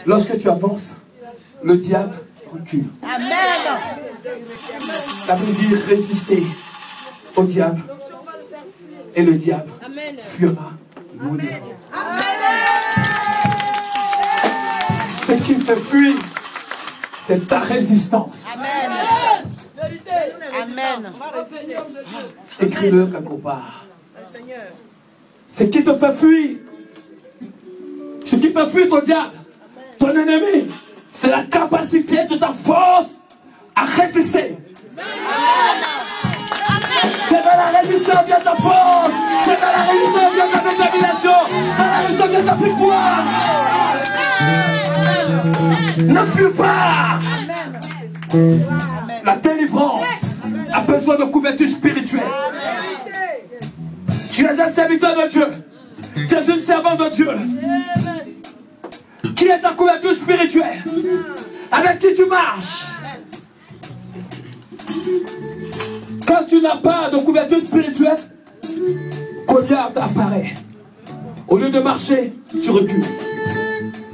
Lorsque tu avances, le diable recule. Amen. Ça veut dire résister au diable. Et le diable fuira loin de vous. Ce qui te fuit, c'est ta résistance. Amen. Écris-le quelque part. Ce qui te fait fuir, ce qui fait fuir ton diable, ton ennemi, c'est la capacité de ta force à résister. C'est dans la résistance vient ta force. C'est dans la résistance vient ta détermination. Dans la résistance vient ta victoire. Ne fuis pas. La délivrance a besoin de couverture spirituelle. Tu es un serviteur de Dieu. Tu es une servante de Dieu. Qui est ta couverture spirituelle? Avec qui tu marches? Quand tu n'as pas de couverture spirituelle, Goliath apparaît. Au lieu de marcher, tu recules.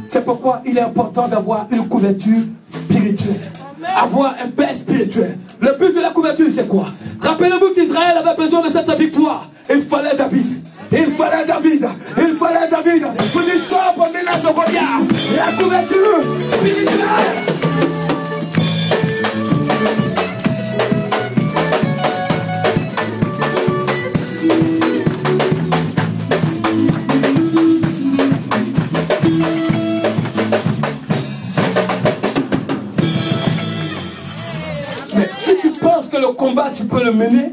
C'est pourquoi il est important d'avoir une couverture spirituelle. Avoir un père spirituel. Le but de la couverture, c'est quoi? Rappelez-vous qu'Israël avait besoin de cette victoire. Il fallait David. Il fallait David. Il fallait David. Pour l'histoire, pour le ménage de Goliath. La couverture spirituelle. Le combat, tu peux le mener.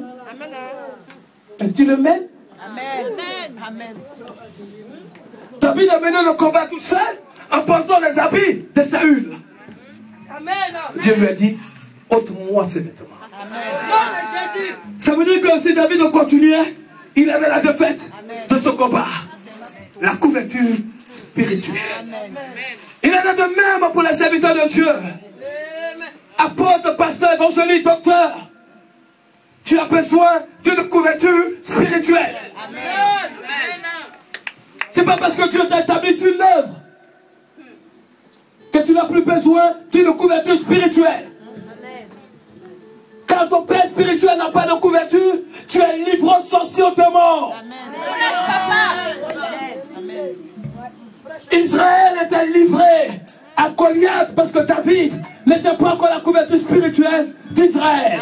Et tu le mènes. Amen. David a mené le combat tout seul en portant les habits de Saül. Dieu lui a dit, ôte-moi ces vêtements. Ça veut dire que si David continuait, il avait la défaite de ce combat. La couverture spirituelle. Il en a de même pour les serviteurs de Dieu. Apôtre, pasteur, évangéliste, docteur. Tu as besoin d'une couverture spirituelle. C'est pas parce que Dieu t'a établi sur l'œuvre que tu n'as plus besoin d'une couverture spirituelle. Quand ton père spirituel n'a pas de couverture, tu es livré aux sorciers aux démons. Israël était livré à Goliath parce que David n'était pas encore la couverture spirituelle d'Israël.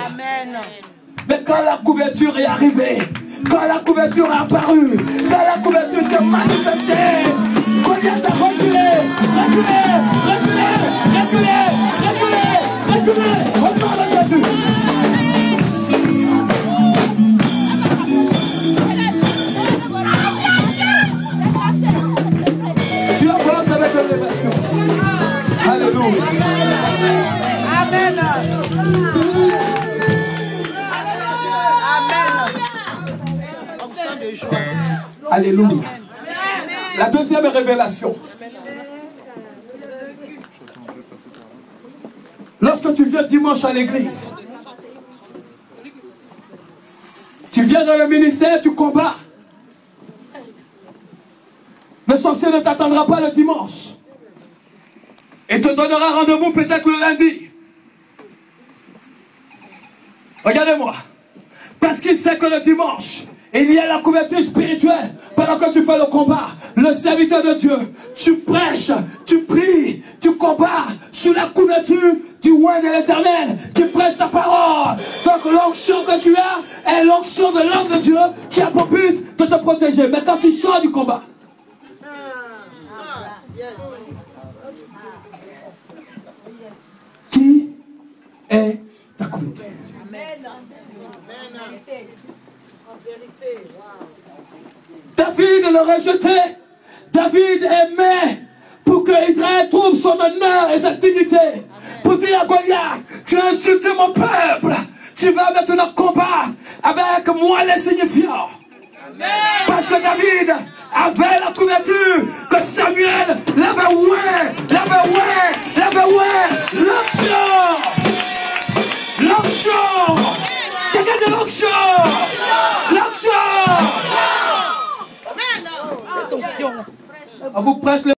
Mais quand la couverture est arrivée, quand la couverture est apparue, quand la couverture s'est manifestée, Goliath a reculé, reculé, au nom de Jésus. Tu avances avec cette révélation. Alléluia. Amen. Alléluia. La deuxième révélation. Lorsque tu viens dimanche à l'église, tu viens dans le ministère, tu combats. Le sorcier ne t'attendra pas le dimanche. Il te donnera rendez-vous peut-être le lundi. Regardez-moi. Parce qu'il sait que le dimanche, il y a la couverture spirituelle. Pendant que tu fais le combat, le serviteur de Dieu, tu prêches, tu pries, tu combats sous la couverture du roi de l'Éternel qui prêche sa parole. Donc l'onction que tu as est l'onction de l'homme de Dieu qui a pour but de te protéger. Mais quand tu sors du combat, qui est ta couverture? David le rejetait. David aimait pour que Israël trouve son honneur et sa dignité. Pour dire à Goliath, tu as insulté mon peuple. Tu vas maintenant combattre avec moi les signifiants. Parce que David avait la couverture que Samuel l'avait l'onction. Quelqu'un de l'onction. On vous prêche le